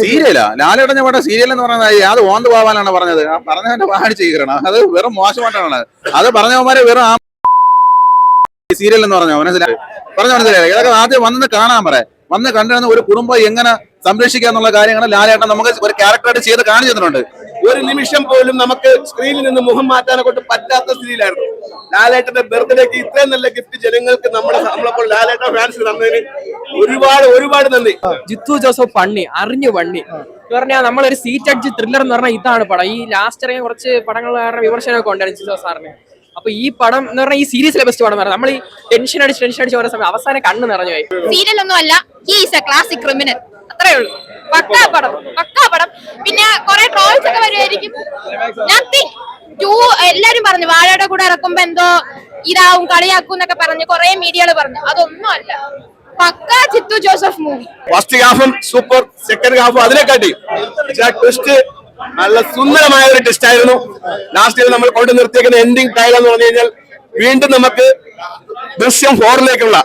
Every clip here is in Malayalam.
സീരിയലാ ലാലേട്ടൻ പടം സീരിയൽ എന്ന് പറയുന്നത് അത് ഓന്ത് പോവാനാണ് പറഞ്ഞത്. പറഞ്ഞവന്റെ വാടി ചെയ്യണം. അത് വെറും മോശമായിട്ടാണ്. അത് പറഞ്ഞവന്മാരെ വെറും സീരിയൽ എന്ന് പറഞ്ഞോ മനസ്സിലായി. ഇതൊക്കെ ആദ്യം വന്ന് കാണാൻ പറയാം. വന്ന് കണ്ടിരുന്ന ഒരു കുടുംബം എങ്ങനെ സംരക്ഷിക്കുക എന്നുള്ള കാര്യങ്ങൾ ലാലേട്ടൻ നമുക്ക് ഒരു ക്യാരക്ടറായിട്ട് ചെയ്ത് കാണിച്ചു തന്നിട്ടുണ്ട്. ഒരു നിമിഷം പോലും നമുക്ക് സ്ക്രീനിൽ നിന്ന് മുഖം മാറ്റാനെ കൊണ്ട് പറ്റാത്ത സ്ഥിതിയിലായിരുന്നു. ലാലേട്ടന്റെ ബർത്ത്ഡേക്ക് ഇത്രയും നല്ല ഗിഫ്റ്റ് ജനങ്ങൾക്ക് നമ്മളപ്പോൾ ലാലേട്ടൻ ഫാൻസ് തന്നതിന് ഒരുപാട് നന്ദി. ജിത്തു ജോസഫ് അറിഞ്ഞു പണി എന്ന് പറഞ്ഞാൽ നമ്മളൊരു സീറ്റ് അടിച്ച് ത്രില്ലർ എന്ന് പറഞ്ഞാൽ ഇതാണ് പടം. ഈ ലാസ്റ്റ് ഇറങ്ങിയ കുറച്ച് പടങ്ങൾ കാരണം വിമർശനമൊക്കെ ഉണ്ടായിരുന്നു ജിത്തു സാറിന്. അപ്പൊ ഈ പടം എന്ന് പറഞ്ഞാൽ ഈ സീരീസിലെ ബെസ്റ്റ് പടം നമ്മൾ ഈ ടെൻഷൻ അടിച്ച് ഓരോ സമയം അവസാനം കണ്ണ് നിറഞ്ഞു പോയി. സീരിയൽ ഒന്നും അല്ല, he is A classic criminal, അത്രേ ഉള്ളൂ. പക്കാ പടം. പിന്നെ കുറെ ട്രോൾസ് ഒക്കെ വരുമായിരിക്കും. എല്ലാരും പറഞ്ഞു വാഴയുടെ കൂടെ ഇറക്കുമ്പോ എന്തോ ഇതാവും കളിയാക്കും എന്നൊക്കെ പറഞ്ഞ് കുറെ മീഡിയകൾ പറഞ്ഞു. അതൊന്നും അല്ല, പക്കാ ജിത്തു ജോസഫ് മൂവി. ഫസ്റ്റ് ഹാഫും സൂപ്പർ, സെക്കൻഡ് ഹാഫും അതിനെക്കാട്ടി ട്വിസ്റ്റ് നല്ല സുന്ദരമായ ഒരു ട്വിസ്റ്റ് ആയിരുന്നു. ലാസ്റ്റ് നമ്മൾ കൊണ്ട് നിർത്തിയേക്കുന്ന എൻഡിങ് ടൈൽ എന്ന് പറഞ്ഞു കഴിഞ്ഞാൽ വീണ്ടും നമുക്ക് ദൃശ്യം 4ലേക്കുള്ള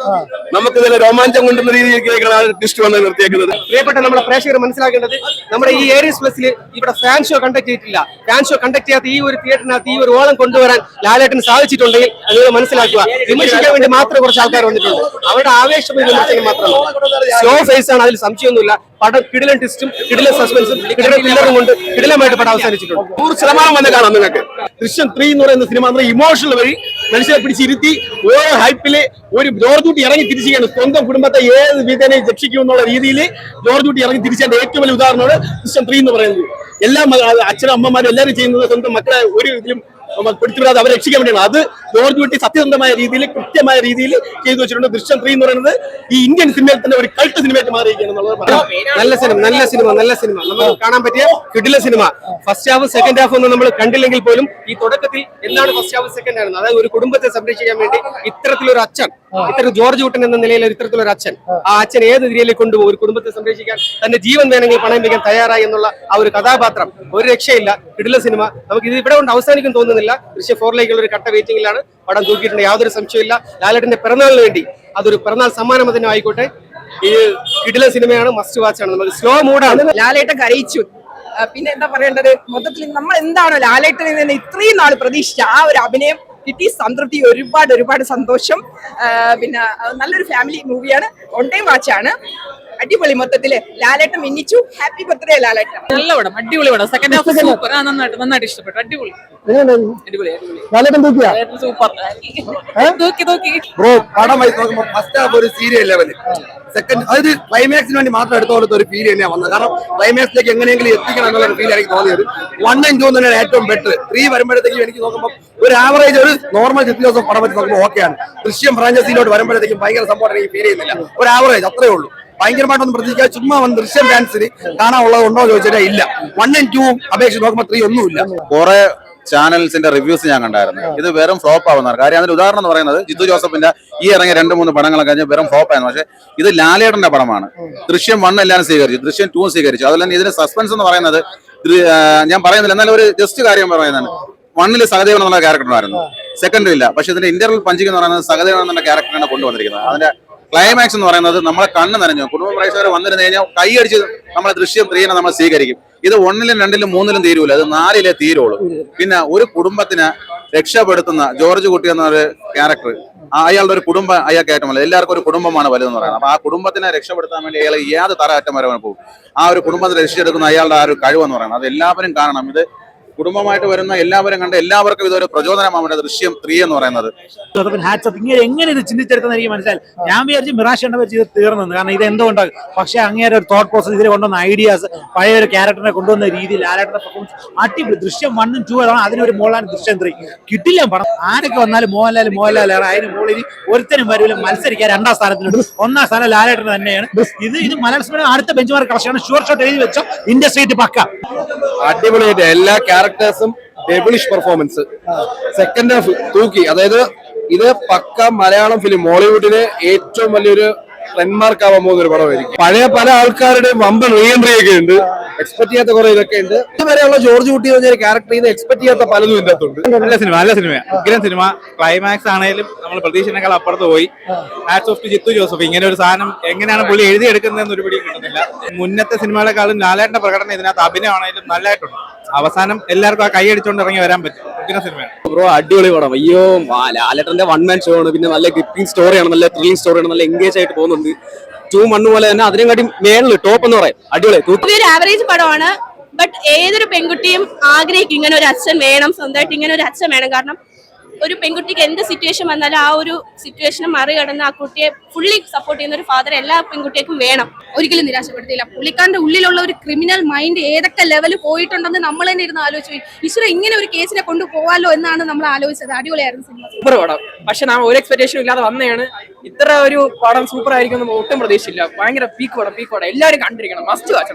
നമുക്ക് ഇതിലെ രോമാഞ്ചം കൊണ്ടുന്ന രീതിയിലേക്കാണ് ട്വിസ്റ്റ് വന്ന് നിർത്തിയേക്കുന്നത്. പ്രിയപ്പെട്ട നമ്മുടെ പ്രേക്ഷകർ മനസ്സിലാക്കേണ്ടത്, നമ്മുടെ ഈ ഏരിയസ് പ്ലസിൽ ഇവിടെ ഫാൻ ഷോ കണ്ടക്ട് ചെയ്തിട്ടില്ല. ഫാൻ ഷോ കണ്ടക്ട് ചെയ്യാത്ത ഈ ഒരു തിയേറ്ററിനകത്ത് ഈ ഒരു ഓളം കൊണ്ടുവരാൻ ലാലേട്ടന് സാധിച്ചിട്ടുണ്ടെങ്കിൽ അത് മനസ്സിലാക്കുക. വിമർശിക്കാൻ വേണ്ടി മാത്രം കുറച്ച് ആൾക്കാർ വന്നിട്ടുണ്ട്. അവരുടെ ആവേശം വിമർശനം മാത്രമല്ല, സ്ലോ ഫേസ് ആണ്, അതിൽ സംശയമൊന്നുമില്ല. പടം കിടിലൻ ട്വിസ്റ്റും കിടിലൻ സസ്പെൻസും കിടിലൻ പില്ലറും കൊണ്ട് കിടിലമായിട്ട് പടം അവസാനിച്ചിട്ടുണ്ട്. 100% വന്ന് കാണാം നിങ്ങൾക്ക്. ദൃശ്യം 3 എന്ന് പറയുന്ന സിനിമ ഇമോഷണൽ വഴി മനുഷ്യരെ പിടിച്ചിരുത്തി ഓരോ ഹൈപ്പില് ഒരു ജോർജ് കുട്ടി ഇറങ്ങി തിരിച്ചുകയാണ്. സ്വന്തം കുടുംബത്തെ ഏത് വിധേനെ രക്ഷിക്കും എന്നുള്ള രീതിയിൽ ജോർജ് കുട്ടി ഇറങ്ങി തിരിച്ചതിന്റെ ഏറ്റവും വലിയ ഉദാഹരണമാണ് ദൃശ്യം 3 എന്ന് പറയുന്നത്. എല്ലാ അച്ഛനും അമ്മമാരും എല്ലാവരും ചെയ്യുന്നത് സ്വന്തം മക്കളെ ഒരു ഇതിലും പിടിച്ചുവിടാതെ അവരെ രക്ഷിക്കാൻ വേണ്ടിയാണ്. അത് ജോർജ് കുട്ടി സത്യസന്ധമായ രീതിയിൽ കൃത്യമായ രീതിയിൽ ചെയ്തു വെച്ചിട്ടുണ്ട്. ദൃശ്യം 3 എന്ന് പറയുന്നത് ഈ ഇന്ത്യൻ സിനിമയിൽ തന്നെ ഒരു കൾട്ട് സിനിമയായിട്ട് മാറിയിരിക്കുകയാണ് എന്നുള്ളത്. നല്ല സിനിമ നമുക്ക് കാണാൻ പറ്റിയ കിടില സിനിമ. ഫസ്റ്റ് ഹാഫ് സെക്കൻഡ് ഹാഫ് ഒന്നും നമ്മൾ കണ്ടില്ലെങ്കിൽ പോലും ഈ തുടക്കത്തിൽ എന്താണ് ഫസ്റ്റ് ഹാഫ് സെക്കൻഡ് ആയിരുന്നു, അതായത് ഒരു കുടുംബത്തെ സംരക്ഷിക്കാൻ വേണ്ടി ഇത്തരത്തിലൊരു അച്ഛൻ, ജോർജ് കുട്ടൻ എന്ന നിലയിൽ ഇത്തരത്തിലൊരു അച്ഛൻ, ആ അച്ഛൻ ഏത് രീതിയിലേക്ക് കൊണ്ടുപോകും, ഒരു കുടുംബത്തെ സംരക്ഷിക്കാൻ തന്റെ ജീവൻ വേണമെങ്കിൽ പണയം വയ്ക്കാൻ തയ്യാറായി എന്നുള്ള ആ ഒരു കഥാപാത്രം. ഒരു രക്ഷയില്ല, കിടില സിനിമ. നമുക്ക് ഇത് ഇവിടെ കൊണ്ട് അവസാനിക്കും തോന്നുന്നില്ല. ദൃശ്യം 4ലേക്കുള്ള ഒരു കട്ട വെയിറ്റിംഗിലാണ്. പടം തൂക്കിയിട്ടുണ്ട്, യാതൊരു സംശയമില്ല. ലാലേട്ടന്റെ പിറന്നാളിന് വേണ്ടി അതൊരു പിറന്നാൾ സമ്മാനം തന്നെ ആയിക്കോട്ടെ. ഈ കിടില സിനിമയാണ്, മസ്റ്റ് വാച്ച് ആണ്. നമുക്ക് സ്ലോ മൂഡാണ്. ലാലേട്ടൻ കരയിച്ചു. പിന്നെ എന്താ പറയേണ്ടത്, മൊത്തത്തിൽ നമ്മൾ എന്താണോ ലാലേട്ടനിൽ നിന്ന് ഇത്രയും നാൾ പ്രതീക്ഷിച്ച ആ ഒരു അഭിനയം കിട്ടി. സംതൃപ്തി, ഒരുപാട് സന്തോഷം. പിന്നെ നല്ലൊരു ഫാമിലി മൂവിയാണ്, ഓൺ ടൈം വാച്ചാണ്. അടിപൊളി. മൊത്തത്തില് ലാലേട്ടൻ മിന്നിച്ചു. ഹാപ്പി ബർത്ത്ഡേ ലാലേട്ടൻ. നല്ല പടം, അടിപൊളി പടം. സെക്കൻഡ് ഹാഫ് സൂപ്പർ, നന്നായിട്ട് ഇഷ്ടപ്പെട്ടു. അടിപൊളി. സൂപ്പർ. ബ്രോ, പടം വൈസ് നോക്കുമ്പോൾ ഫസ്റ്റ് ഹാഫ് ഒരു സീരിയൽ ലെവല്, സെക്കൻഡ് അതായത് ക്ലൈമാക്സിന് വേണ്ടി മാത്രം എടുത്തോളത്തെ ഒരു ഫീൽ തന്നെയാണ് വന്നത്. കാരണം ക്ലൈമാക്സിലേക്ക് എങ്ങനെയെങ്കിലും എത്തിക്കണം എന്നുള്ള ഫീൽ എനിക്ക് തോന്നിയത്. 1 and 2 തന്നെയാണ് ഏറ്റവും ബെറ്റർ. 3 വരുമ്പോഴത്തേക്കും എനിക്ക് നോക്കുമ്പോൾ ഒരു ആവറേജ്, ഒരു നോർമൽ ജിത്തു ജോസഫ് പടം വെച്ച് നോക്കുമ്പോൾ ഓക്കെയാണ്. ദൃശ്യം ഫ്രാഞ്ചൈസിയിലോട്ട് വരുമ്പോഴത്തേക്കും ഭയങ്കര സംഭവം എനിക്ക് ഫീൽ ചെയ്യുന്നില്ല. ഒരു ആവറേജ്, അത്രേ ഉള്ളൂ. ഭയങ്കരമായിട്ടൊന്നും പ്രതീക്ഷിക്കാതെ ചുമ്മാ വന്ന് ദൃശ്യം ഫാൻസിന് കാണാനുള്ളത് ഉണ്ടോ ചോദിച്ചാൽ ഇല്ല. 1 and 2 അപേക്ഷിച്ച് നോക്കുമ്പോൾ 3 ഒന്നുമില്ല. കുറെ ചാനൽസിന്റെ റിവ്യൂസ് ഞാൻ കണ്ടായിരുന്നു. ഇത് വെറും ഫ്ലോപ്പ് ആവുന്നതാണ്. കാര്യം അതിന്റെ ഉദാഹരണം എന്ന് പറയുന്നത് ജിത്തു ജോസഫിന്റെ ഈ ഇറങ്ങിയ 2-3 പടങ്ങളൊക്കെ കഴിഞ്ഞ് വെറും ഫ്ലോപ്പ് ആയിരുന്നു. പക്ഷേ ഇത് ലാലേട്ടന്റെ പടമാണ്. ദൃശ്യം 1 എല്ലാവരും സ്വീകരിച്ചു, ദൃശ്യം 2 സ്വീകരിച്ചു. അതുപോലെ തന്നെ ഇതിന്റെ സസ്പെൻസ് എന്ന് പറയുന്നത് ഞാൻ പറയുന്നില്ല, എന്നാലും ഒരു ജസ്റ്റ് കാര്യം പറയുന്നതാണ്. 1 സഹദേവൻ എന്നുള്ള ക്യാരക്ടറായിരുന്നു, സെക്കൻഡിൽ ഇല്ല. പക്ഷെ ഇതിന്റെ ഇന്റർവൽ പഞ്ചിങ് എന്ന് പറയുന്നത് സഹദേവൻ എന്നുള്ള ക്യാരക്ടറാണ് കൊണ്ടുവന്നിരിക്കുന്നത്. അതിന്റെ ക്ലൈമാക്സ് എന്ന് പറയുന്നത് നമ്മളെ കണ്ണ് നനഞ്ഞു. കുടുംബ പ്രേക്ഷകർ വന്നിരുന്നു കഴിഞ്ഞാൽ കൈയടിച്ച് നമ്മളെ ദൃശ്യം 3 നമ്മൾ സ്വീകരിക്കും. ഇത് 1-ലും 2-ലും 3-ലും തീരൂല, അത് 4-ലേ തീരുള്ളൂ. പിന്നെ ഒരു കുടുംബത്തിനെ രക്ഷപ്പെടുത്തുന്ന ജോർജ് കുട്ടി എന്നൊരു ക്യാരക്ടർ, അയാളുടെ ഒരു കുടുംബം അയാൾക്ക് ഏറ്റവും വലുത്. എല്ലാവർക്കും ഒരു കുടുംബമാണ് വലുതെന്ന് പറയുന്നത്. അപ്പൊ ആ കുടുംബത്തിനെ രക്ഷപ്പെടുത്താൻ വേണ്ടി അയാൾ ഏത് തരമറ്റം വരെ പോകും. ആ ഒരു കുടുംബത്തെ രക്ഷിച്ചെടുക്കുന്ന അയാളുടെ ആ ഒരു കഴിവെന്ന് പറയുന്നത് അത് എല്ലാവരും കാണണം. ഇത് കുടുംബമായിട്ട് വരുന്ന എല്ലാവരും കണ്ട് എല്ലാവർക്കും ഇതൊരു പ്രചോദനമാണ് ദൃശ്യം 3 എന്ന് പറയുന്നത്. എങ്ങനെ ഇത് ചിന്തിച്ചെടുത്തെന്ന് എനിക്ക് മനസ്സിലായി. ഞാൻ വിചാരിച്ചു മിറാഷ് എണ്ണ വെച്ച് ഇത് തീർന്നത്, കാരണം ഇത് എന്തുകൊണ്ടാണ്. പക്ഷെ അങ്ങേരെ ഒരു തോട്ട് പ്രോസസ്, ഇതിൽ കൊണ്ടുവന്ന ഐഡിയാസ്, പഴയ ഒരു ക്യാരക്ടറിനെ കൊണ്ടുവന്ന രീതിയിൽ ലാലേട്ടന്റെ പെർഫോമൻസ് അടിപൊളി. ദൃശ്യം 1 ഉം 2 ആണ്, അതിനൊരു മോളാണ് ദൃശ്യം 3. കിട്ടില്ല പടം. ആരൊക്കെ വന്നാലും മോഹൻലാലാണ്. അതിന് മുകളിൽ ഒരുത്തനും വരില്ല മത്സരിക്കാൻ. 2ാം സ്ഥാനത്തിനുണ്ട്, 1ാം സ്ഥാനം ലാലേട്ടൻ തന്നെയാണ്. ഇത് മലയാള സിനിമ അടുത്ത ബെഞ്ച് മാർക്ക് കളക്ഷനാണ്. ഷുവർ ഷോട്ട് എഴുതി വെച്ചോ, ഇൻഡസ്ട്രി പക്ക അടിപൊളിയായിട്ട് എല്ലാ ക്യാരക്ടേഴ്സും ഡെവിളിഷ് പെർഫോമൻസ്. സെക്കൻഡ് ഹാഫ് തൂക്കി. അതായത് ഇത് പക്ക മലയാളം ഫിലിം, മോളിവുഡിന് ഏറ്റവും വലിയൊരു ട്രെൻഡ്മാർക്ക് ആവാൻ പോകുന്ന ഒരു പടമായിരിക്കും. പഴയ പല ആൾക്കാരുടെയും വമ്പൻ റീ എൻട്രി ഒക്കെ ഉണ്ട്. എക്സ്പെക്ട് ചെയ്യാത്ത കുറെ ഇതൊക്കെ ഉണ്ട്. ഇതുവരെയുള്ള ജോർജ് കുട്ടി എന്ന് പറഞ്ഞ ക്യാരക്ടർ ചെയ്ത് എക്സ്പെക്ട് ചെയ്യാത്ത പലതും ഇതിന്റെ അകത്തുണ്ട്. നല്ല സിനിമ ഉഗ്രം സിനിമ. ക്ലൈമാക്സ് ആണെങ്കിലും നമ്മൾ പ്രതീക്ഷനേക്കാൾ അപ്പുറത്ത് പോയി. Hats off to Jeethu Joseph. ഇങ്ങനെ ഒരു സാധനം എങ്ങനെയാണ് പുള്ളി എഴുതിയെടുക്കുന്നതെന്ന് ഒരു പിടിയും കിട്ടുന്നില്ല. മുന്നത്തെ സിനിമകളെക്കാളും ലാലേട്ടന്റെ പ്രകടനം ഇതിനകത്ത് അഭിനയമാണെങ്കിലും നല്ലതായിട്ടുണ്ട്. അവസാനം എല്ലാവർക്കും ആ കൈ അടിച്ചുകൊണ്ട് ഇറങ്ങി വരാൻ പറ്റും. ഉഗ്രം സിനിമയാണ് ബ്രോ. അടിപൊളി പടം. അയ്യോ, ലാലേട്ടന്റെ വൺ മാൻ ഷോ ആണ്. പിന്നെ നല്ല ഗ്രിപ്പിംഗ് സ്റ്റോറിയാണ്, നല്ല ത്രില്ലിംഗ് സ്റ്റോറിയാണ്, നല്ല എൻഗേജ് ആയിട്ട് പോകുന്നുണ്ട്. 2 മണ്ണ് പോലെ തന്നെ അതിനെക്കാട്ടി മേളിൽ ടോപ്പ് എന്ന് പറയും. അടിപൊളി. ഒരു ആവറേജ് പടമാണ്. ബട്ട് ഏതൊരു പെൺകുട്ടിയും ആഗ്രഹിക്കും ഇങ്ങനെ ഒരു അച്ഛൻ വേണം, സ്വന്തമായിട്ട് ഇങ്ങനെ ഒരു അച്ഛൻ വേണം. കാരണം ഒരു പെൺകുട്ടിക്ക് എന്ത് സിറ്റുവേഷൻ വന്നാലും ആ ഒരു സിറ്റുവേഷനെ മറികടന്ന് ആ കുട്ടിയെ ഫുള്ളി സപ്പോർട്ട് ചെയ്യുന്ന ഒരു ഫാദർ എല്ലാ പെൺകുട്ടികൾക്കും വേണം. ഒരിക്കലും നിരാശപ്പെടുത്തിയില്ല. പുള്ളിക്കാരന്റെ ഉള്ളിലുള്ള ഒരു ക്രിമിനൽ മൈൻഡ് ഏതൊക്കെ ലെവലിൽ പോയിട്ടുണ്ടെന്ന് നമ്മൾ തന്നെ ഇരുന്ന് ആലോചിച്ചു. ഈശ്വര, ഇങ്ങനെ ഒരു കേസിനെ കൊണ്ടുപോകാമല്ലോ എന്നാണ് നമ്മൾ ആലോചിച്ചത്. അടിപൊളിയായിരുന്നു സിനിമ. സൂപ്പർ പടം. പക്ഷെ നാം ഒരു എക്സ്പെക്ടേഷനും ഇല്ലാതെ വന്നതാണ്. ഇത്ര ഒരു പടം സൂപ്പർ ആയിരിക്കും ഒട്ടും പ്രതീക്ഷയില്ല. ഭയങ്കര പീക്ക് പടം. എല്ലാവരും കണ്ടിരിക്കണം. Must watch.